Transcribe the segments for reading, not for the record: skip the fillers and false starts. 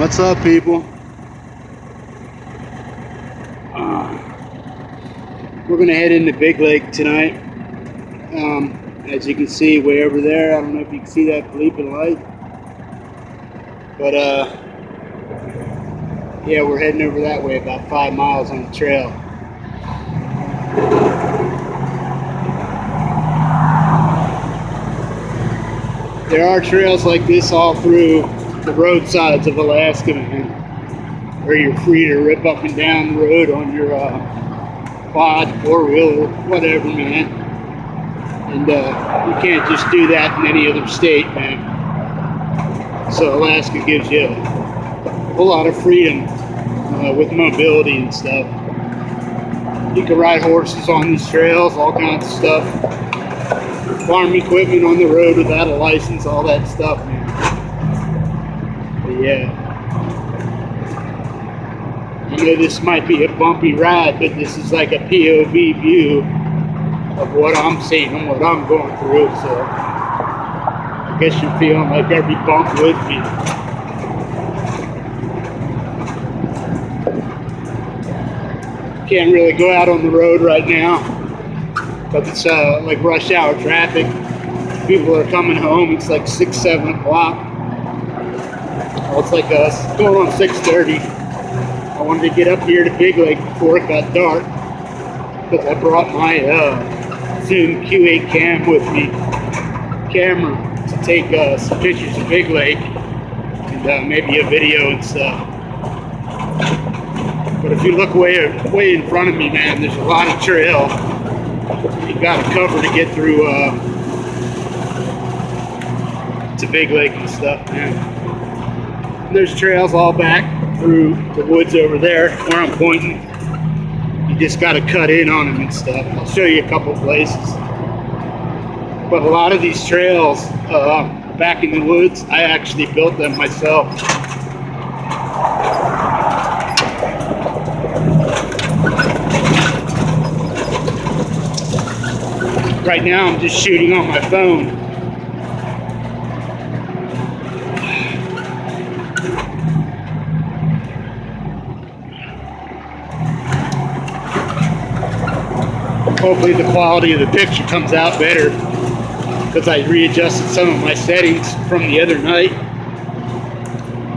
What's up, people? We're gonna head into Big Lake tonight. As you can see way over there, I don't know if you can see that bleeping light, but yeah, we're heading over that way, about 5 miles on the trail. There are trails like this all through the roadsides of Alaska, man, where you're free to rip up and down the road on your quad, four-wheeler, whatever, man. And you can't just do that in any other state, man. So Alaska gives you a whole lot of freedom with mobility and stuff. You can ride horses on these trails, all kinds of stuff. Farm equipment on the road without a license, all that stuff, man. But yeah. I know this might be a bumpy ride, but this is like a POV view of what I'm seeing and what I'm going through, so I guess you're feeling like every bump with me. Can't really go out on the road right now, but it's like rush hour traffic. People are coming home. It's like 6, 7 o'clock. Well, it's like going on 6:30. I wanted to get up here to Big Lake before it got dark, because I brought my Zoom Q8 cam with me, camera, to take some pictures of Big Lake and maybe a video and stuff. But if you look way in front of me, man, there's a lot of trail you got to cover to get through to Big Lake and stuff, man. And there's trails all back through the woods over there where I'm pointing. You just got to cut in on them and stuff. I'll show you a couple places. But a lot of these trails back in the woods, I actually built them myself. Right now I'm just shooting on my phone. Hopefully the quality of the picture comes out better, because I readjusted some of my settings from the other night.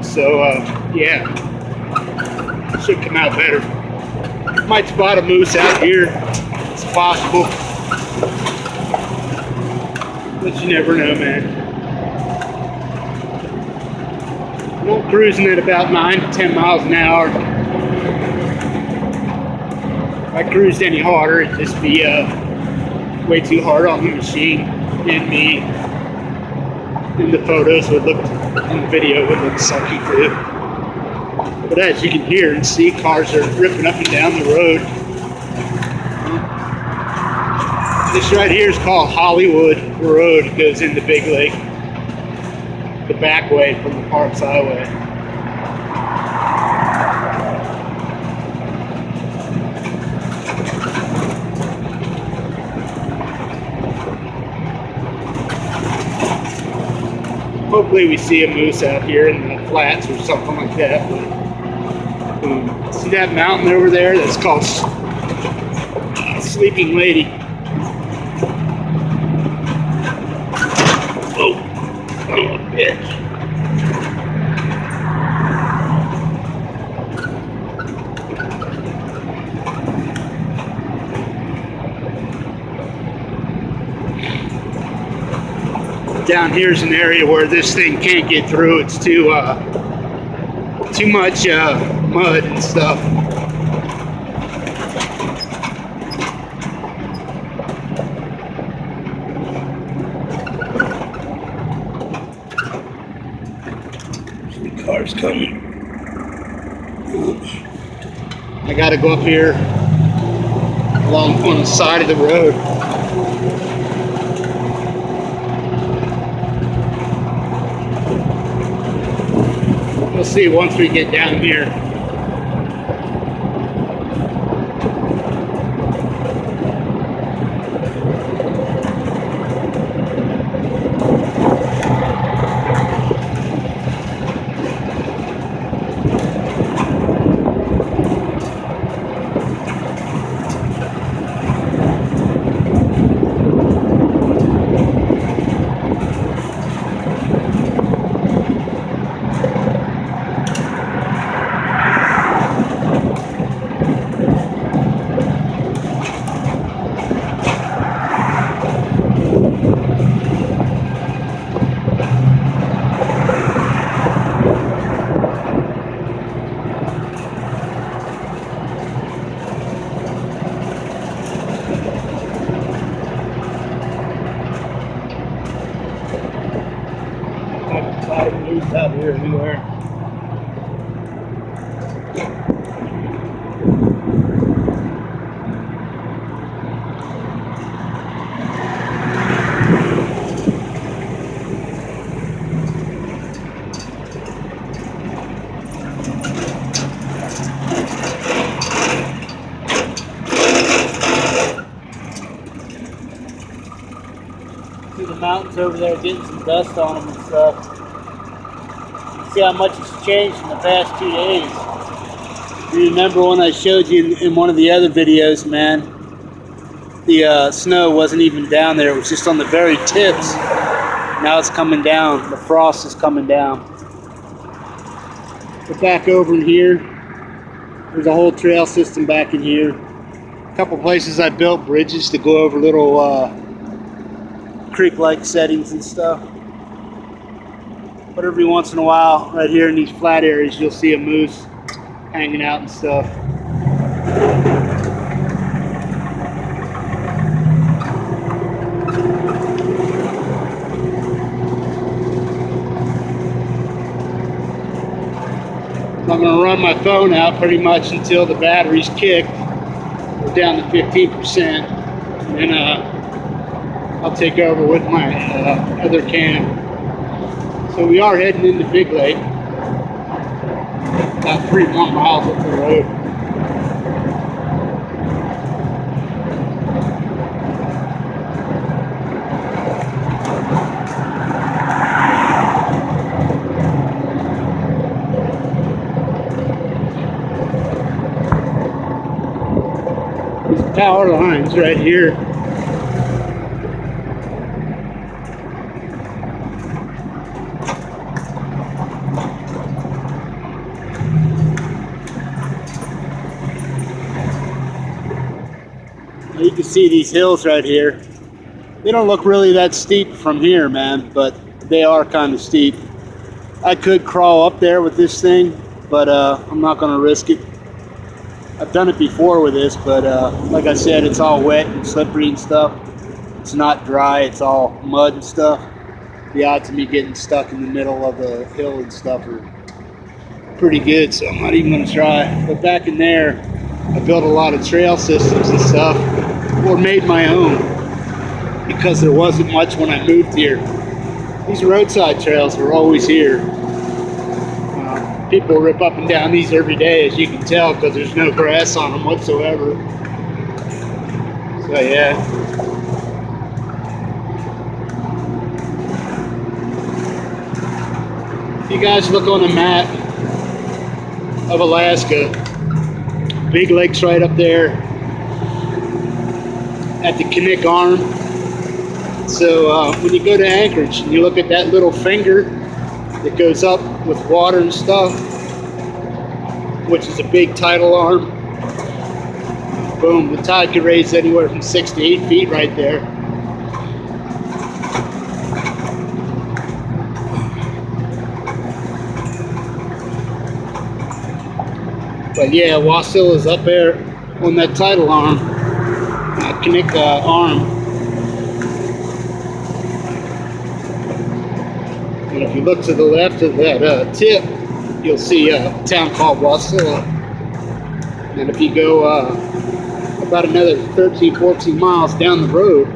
So yeah, should come out better. Might spot a moose out here. It's possible, but you never know, man. I'm cruising at about 9 to 10 miles an hour. If I cruised any harder, it'd just be way too hard on the machine, and me. And the photos would look, and the video would look sucky too. But as you can hear and see, cars are ripping up and down the road. This right here is called Hollywood Road. It goes into Big Lake, the back way from the Parks Highway. Hopefully we see a moose out here in the flats or something like that. But, see that mountain over there? That's called Sleeping Lady. Oh, bitch. Down here's an area where this thing can't get through. It's too much mud and stuff. The car's coming. I gotta go up here along on the side of the road. We'll see once we get down here. See the mountains over there getting some dust on them and stuff. See how much it's changed in the past 2 days. You remember when I showed you in one of the other videos, man, the snow wasn't even down there. It was just on the very tips. Now it's coming down. The frost is coming down. We're back over in here. There's a whole trail system back in here. A couple places I built bridges to go over little creek-like settings and stuff. But every once in a while, right here in these flat areas, you'll see a moose hanging out and stuff. I'm going to run my phone out pretty much until the battery's kicked. We're down to 15%. And I'll take over with my other cam. So we are heading into Big Lake. About 3 more miles up the road. These power lines right here. You can see these hills right here. They don't look really that steep from here, man, but they are kind of steep. I could crawl up there with this thing, but I'm not going to risk it. I've done it before with this, but like I said, it's all wet and slippery and stuff. It's not dry, it's all mud and stuff. The odds of me getting stuck in the middle of the hill and stuff are pretty good, so I'm not even going to try. But back in there, I built a lot of trail systems and stuff, or made my own, because there wasn't much when I moved here. These roadside trails were always here. People rip up and down these every day, as you can tell, because there's no grass on them whatsoever. So yeah. If you guys look on the map of Alaska, Big Lake's right up there at the Knik Arm. So when you go to Anchorage and you look at that little finger that goes up with water and stuff, which is a big tidal arm, boom, the tide could raise anywhere from 6 to 8 feet right there. But yeah, Wasilla's up there on that tidal arm, Knik Arm. And if you look to the left of that tip, you'll see a town called Wasilla. And if you go about another 13, 14 miles down the road,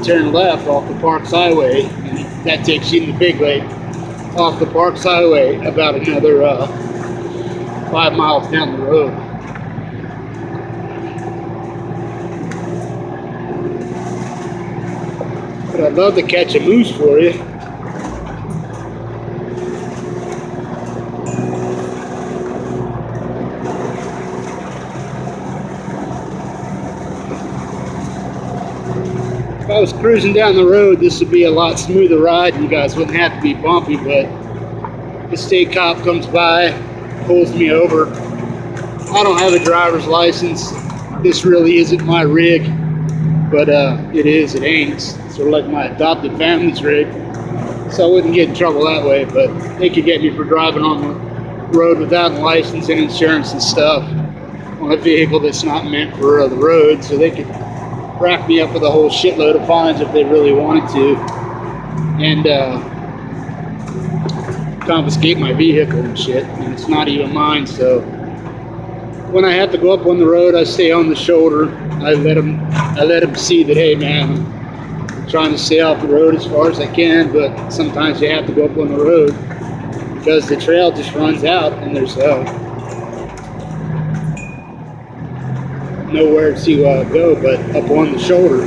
turn left off the Parks Highway, and that takes you into Big Lake. Off the Parks Highway, about another 5 miles down the road. But I'd love to catch a moose for you. If I was cruising down the road, this would be a lot smoother ride. You guys wouldn't have to be bumpy, but the state cop comes by, pulls me over. I don't have a driver's license. This really isn't my rig, but it is at Ames. Sort of like my adopted family's rig. So I wouldn't get in trouble that way, but they could get me for driving on the road without a license and insurance and stuff on a vehicle that's not meant for the road. So they could rack me up with a whole shitload of fines if they really wanted to. And confiscate my vehicle and shit, and it's not even mine. So when I have to go up on the road, I stay on the shoulder. I let them see that, hey man, I'm trying to stay off the road as far as I can, but sometimes you have to go up on the road because the trail just runs out and there's nowhere to go but up on the shoulder.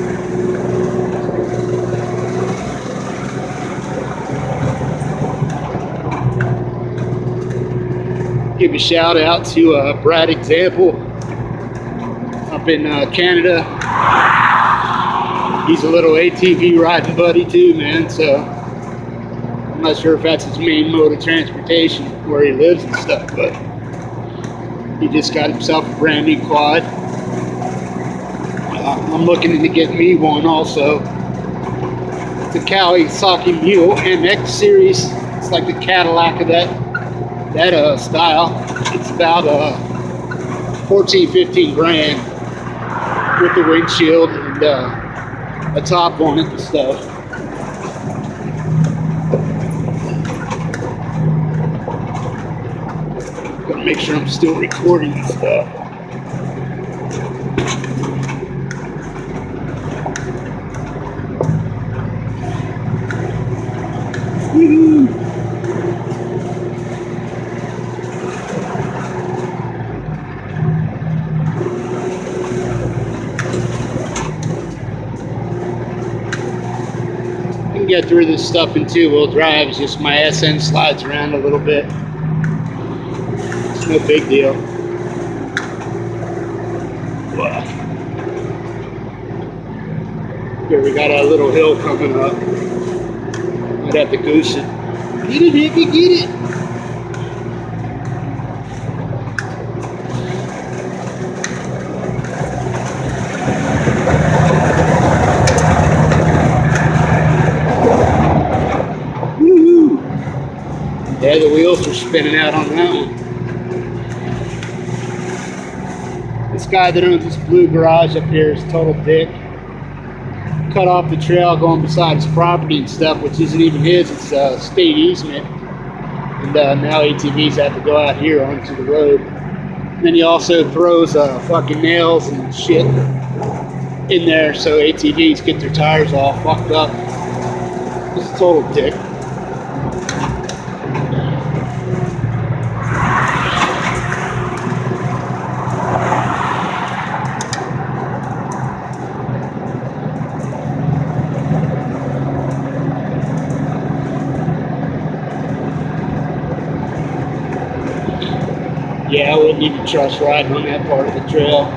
Give a shout out to Brad Example up in Canada. He's a little ATV riding buddy too, man, so I'm not sure if that's his main mode of transportation where he lives and stuff, but he just got himself a brand new quad. I'm looking into getting me one also. It's a Kawasaki Mule MX series. It's like the Cadillac of that style. It's about 14-15 grand with the windshield and a top on it and stuff. Gotta make sure I'm still recording and stuff. Woo-hoo. Get through this stuff in two-wheel drive. It's just my SN slides around a little bit. It's no big deal. Here we got a little hill coming up. Might have to goose it. Get it, hippie, get it! Yeah, the wheels are spinning out on that one. This guy that owns this blue garage up here is a total dick. Cut off the trail going beside his property and stuff, which isn't even his, it's state easement. And now ATVs have to go out here onto the road. And then he also throws fucking nails and shit in there so ATVs get their tires all fucked up. He's a total dick. Yeah, I wouldn't even trust riding on that part of the trail.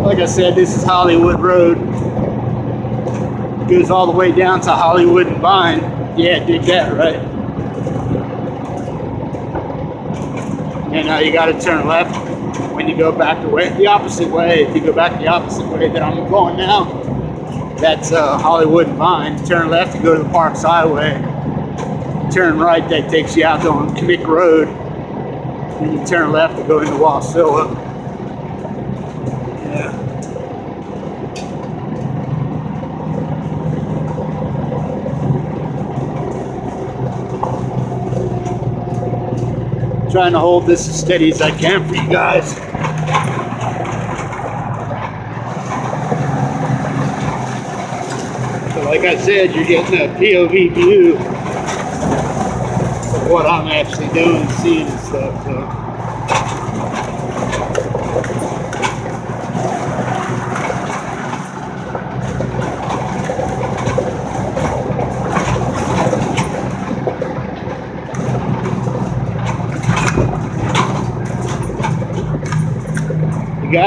Like I said, this is Hollywood Road. Goes all the way down to Hollywood and Vine. Yeah, dig that, right? And you got to turn left when you go back the opposite way. If you go back the opposite way that I'm going now, that's Hollywood and Vine. Turn left to go to the Parks Highway. Turn right, that takes you out on Knick Road. And you turn left to go into Wasilla. Yeah. Trying to hold this as steady as I can for you guys. So like I said, you're getting a POV view of what I'm actually doing and seeing and stuff. So.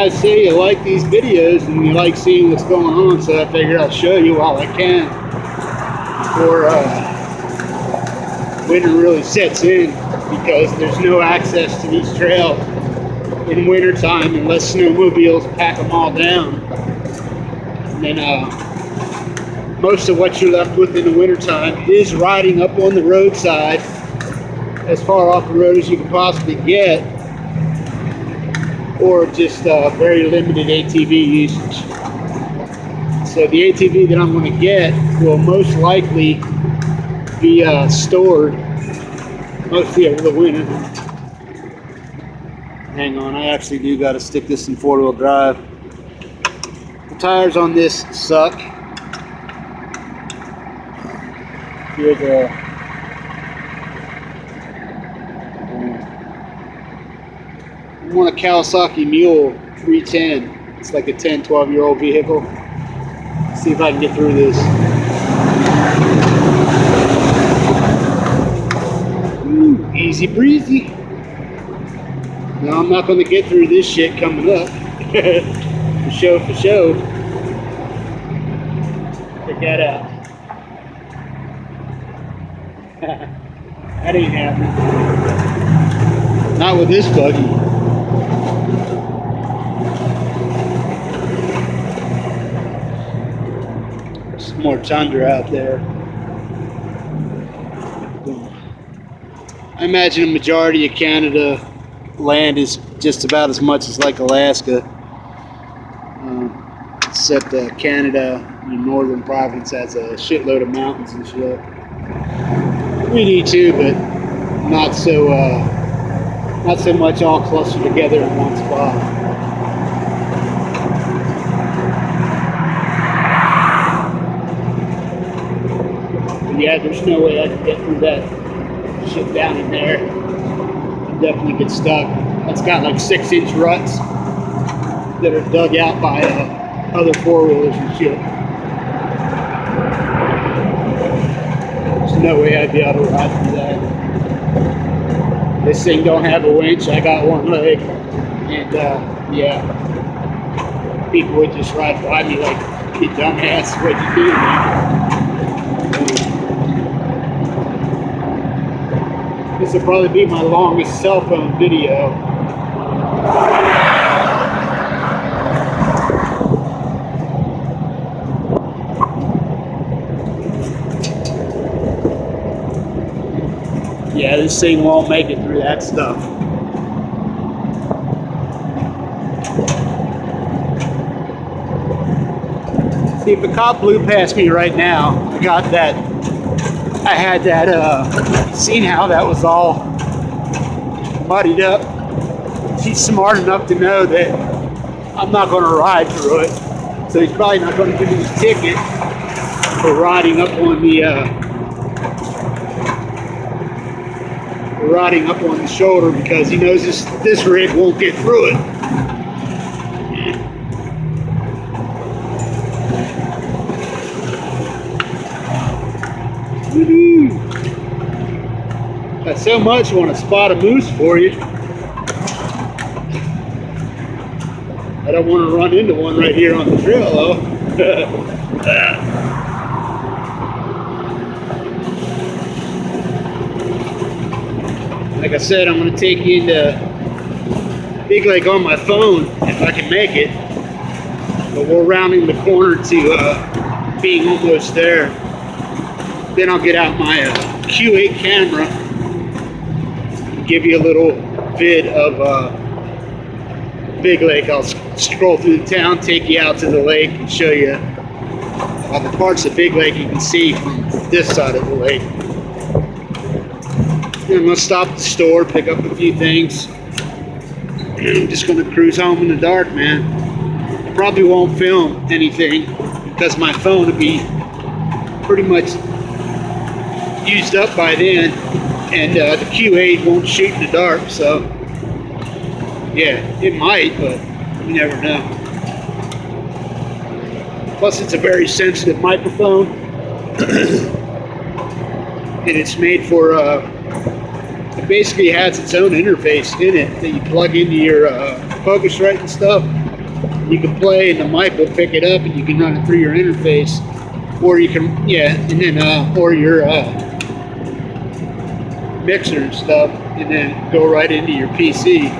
guys say you like these videos and you like seeing what's going on, so I figured I'll show you while I can before winter really sets in, because there's no access to these trails in wintertime unless snowmobiles pack them all down. And then most of what you're left with in the wintertime is riding up on the roadside as far off the road as you can possibly get, or just very limited ATV usage. So the ATV that I'm going to get will most likely be stored mostly over the winter. Hang on, I actually do got to stick this in 4-wheel drive. The tires on this suck. Here's I want a Kawasaki Mule 310. It's like a 10-12-year-old vehicle. Let's see if I can get through this. Ooh, easy breezy. No, I'm not going to get through this shit coming up. For show. Check that out. That ain't happening. Not with this buggy. There's some more tundra out there. I imagine a majority of Canada land is just about as much as like Alaska, except Canada, the northern province, has a shitload of mountains and shit. We need to, but not so much all clustered together in one spot. But yeah, there's no way I can get through that shit down in there. I'd definitely get stuck. It's got like 6-inch ruts that are dug out by other 4-wheelers and shit. There's no way I'd be able to ride through that. This thing don't have a winch. I got one leg, and yeah, people would just ride by me like, "You dumbass, what'd you do, man?" This will probably be my longest cell phone video. Yeah, this thing won't make it through that stuff. See, if a cop blew past me right now, I had that, seen how that was all muddied up. He's smart enough to know that I'm not going to ride through it. So he's probably not going to give me a ticket for riding up on the shoulder, because he knows this rig won't get through it. Woo-hoo. Got so much, I want to spot a moose for you. I don't want to run into one right here on the trail though. Like I said, I'm going to take you into Big Lake on my phone if I can make it. But we're rounding the corner to being almost there. Then I'll get out my Q8 camera and give you a little vid of Big Lake. I'll scroll through the town, take you out to the lake, and show you the parts of Big Lake you can see from this side of the lake. I'm going to stop at the store, pick up a few things. I'm just going to cruise home in the dark, man. I probably won't film anything because my phone will be pretty much used up by then, and the Q8 won't shoot in the dark, so yeah, it might, but you never know. Plus, it's a very sensitive microphone, and it's made for it basically has its own interface in it that you plug into your Focusrite and stuff. You can play and the mic will pick it up and you can run it through your interface, or you can, and then or your mixer and stuff, and then go right into your PC.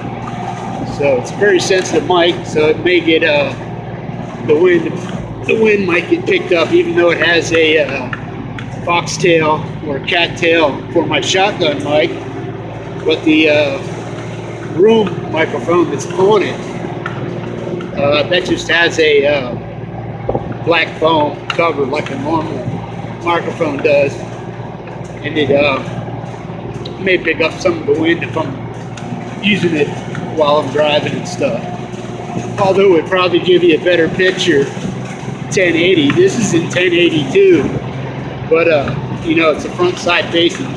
So it's a very sensitive mic, so it may get the wind might get picked up, even though it has a foxtail or cattail for my shotgun mic. But the room microphone that's on it, that just has a black foam cover like a normal microphone does, and it may pick up some of the wind if I'm using it while I'm driving and stuff. Although it would probably give you a better picture 1080. This is in 1082, but it's a front side facing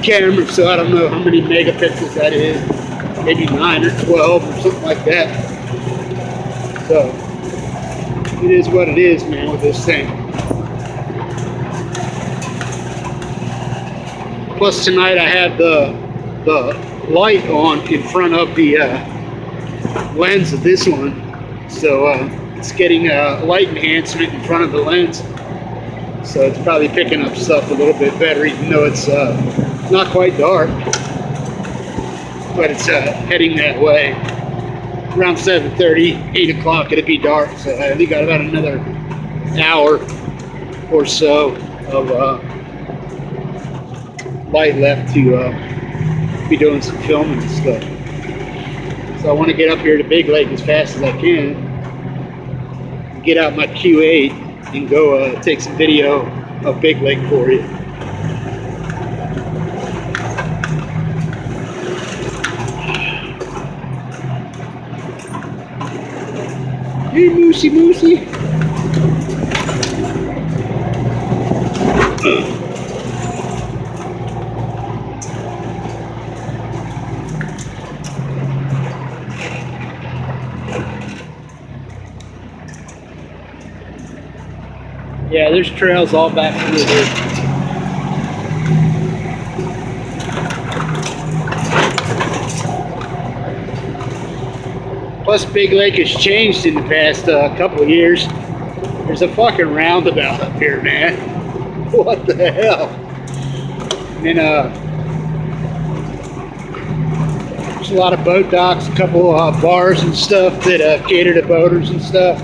camera, so I don't know how many megapixels that is, maybe 9 or 12 or something like that. So it is what it is, man, with this thing. Plus tonight I have the light on in front of the lens of this one, so it's getting light enhancement in front of the lens, so it's probably picking up stuff a little bit better, even though it's not quite dark, but it's heading that way. Around 7:30, 8 o'clock it'll be dark, so I think got about another hour or so of light left to be doing some filming and stuff. So I want to get up here to Big Lake as fast as I can, get out my Q8 and go take some video of Big Lake for you. Hey, Moosey Moosey. Yeah, there's trails all back through here. Plus, Big Lake has changed in the past couple of years. There's a fucking roundabout up here, man. What the hell? And there's a lot of boat docks, a couple bars and stuff that cater to boaters and stuff.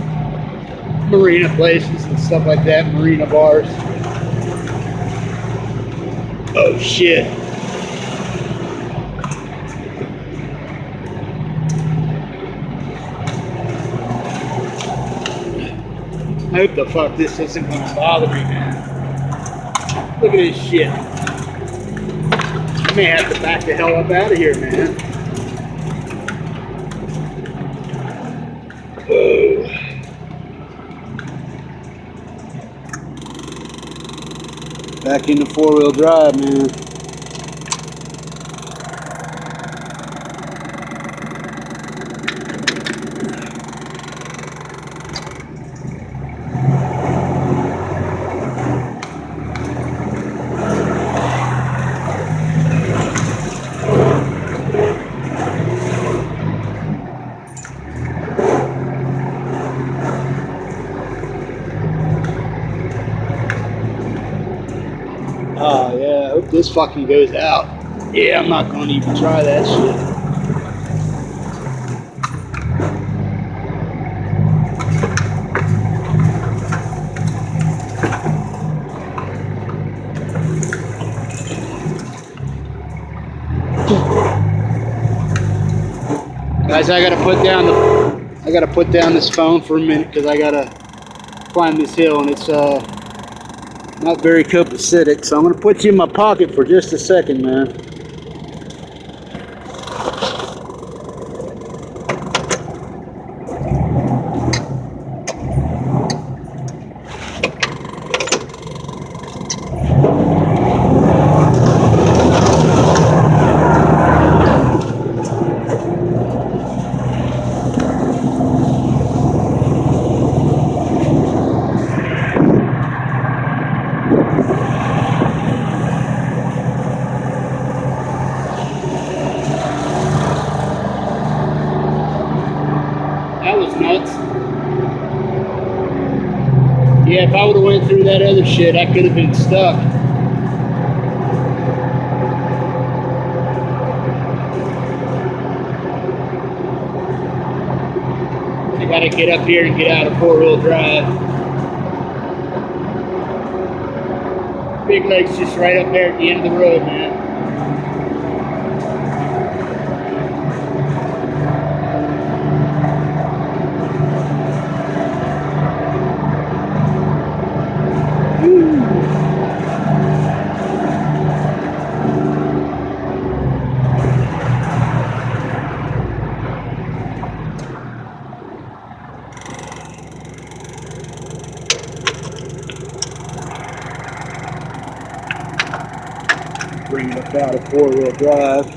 Marina places and stuff like that, marina bars. Oh shit. I hope the fuck this isn't gonna bother me, man. Look at this shit. I may have to back the hell up out of here, man. Whoa. Back into four-wheel drive, man. Oh yeah, I hope this fucking goes out. Yeah, I'm not gonna even try that shit. Guys, I gotta put down this phone for a minute because I gotta climb this hill and it's not very copacetic, so I'm gonna put you in my pocket for just a second, man. spots. Yeah, if I would have went through that other shit, I could have been stuck. I gotta get up here and get out of 4-wheel drive. Big Lake's just right up there at the end of the road, man. Bring it up out of 4-wheel drive.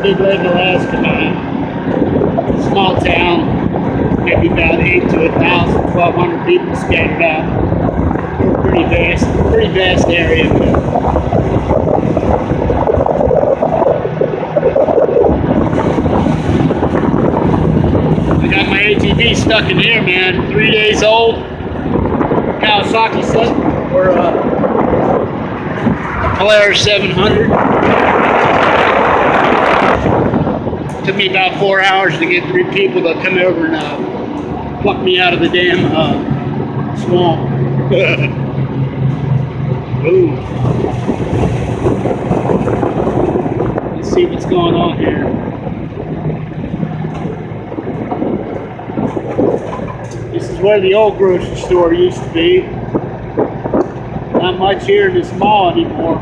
Big Lake, Alaska, man. Small town, maybe about 8 to 1,000, 1,200 people scattered out. Pretty vast area. I got my ATV stuck in here, man. 3 days old. Kawasaki set or Polaris 700. Took me about 4 hours to get 3 people to come over and pluck me out of the damn swamp. Ooh. Let's see what's going on here. This is where the old grocery store used to be. Not much here in this mall anymore.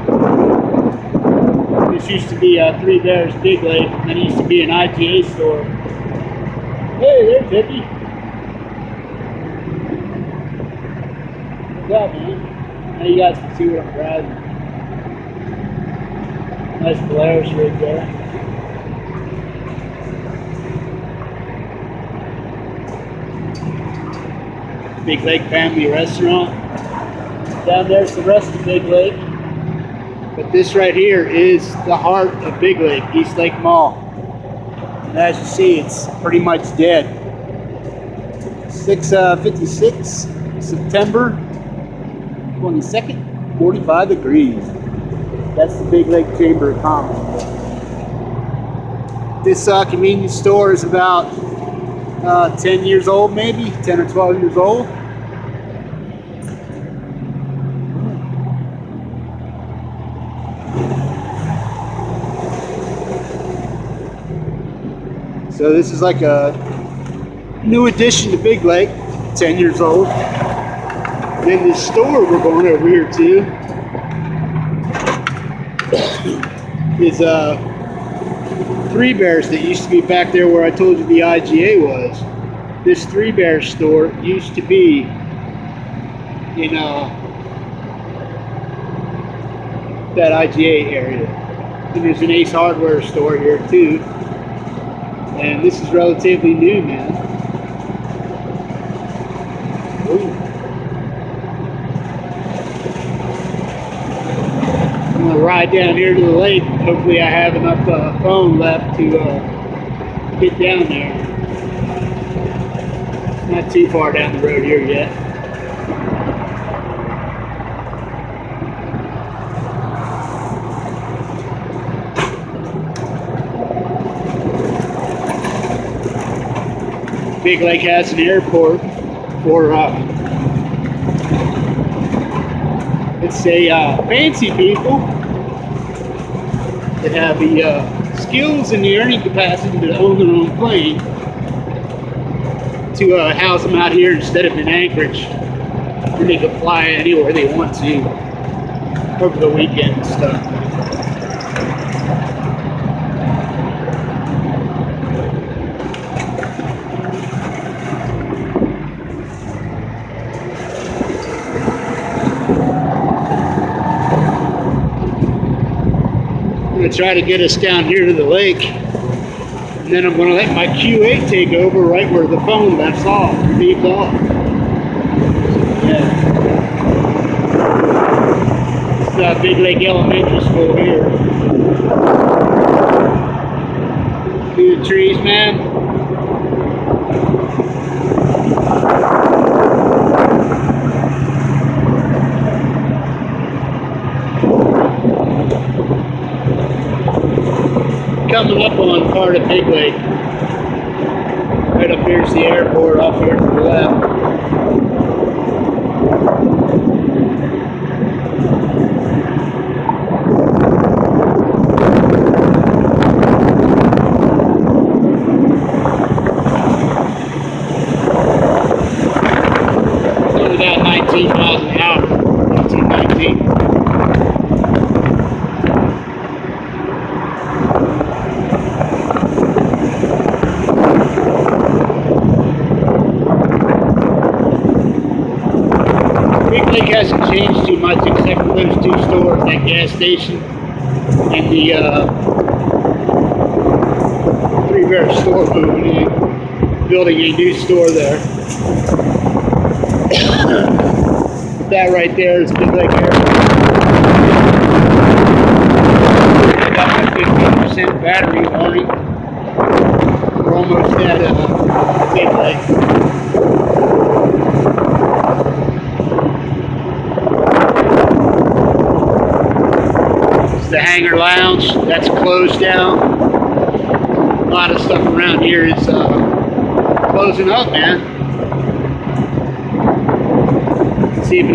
This used to be Three Bears Big Lake, and then it used to be an IGA store. Hey, there's Hippie. What's up, man? Now you guys can see what I'm driving. Nice Polaris rig there. Big Lake Family Restaurant. Down there's the rest of Big Lake. But this right here is the heart of Big Lake, East Lake Mall. And as you see, it's pretty much dead. 6:56, September 22nd, 45 degrees. That's the Big Lake Chamber of Commerce. This convenience store is about 10 years old, maybe 10 or 12 years old. So this is like a new addition to Big Lake, 10 years old. And then this store we're going over here to is Three Bears that used to be back there where I told you the IGA was. This Three Bears store used to be in that IGA area. And there's an Ace Hardware store here too. And this is relatively new, man. Ooh. I'm gonna ride down here to the lake. Hopefully I have enough phone left to get down there. Not too far down the road here yet. Big Lake has an airport for let's say fancy people that have the skills and the earning capacity to own their own plane to house them out here instead of in Anchorage, and they can fly anywhere they want to over the weekend and stuff. I'm going to try to get us down here to the lake, and then I'm going to let my Q8 take over right where the phone left off, leaves off. Yeah. This is Big Lake Elementary School here. See the trees, man? Coming up on part of Big Lake. Right up here's the airport, off here to the left. It's only about 19 miles an hour, 19. Big Lake hasn't changed too much except for those two stores, that gas station and the Three Bear store moving in, building a new store there. That right there is Big Lake Airport. Got my 15% battery warning. We're almost at Big Lake. The Hangar Lounge, that's closed down. A lot of stuff around here is closing up, man.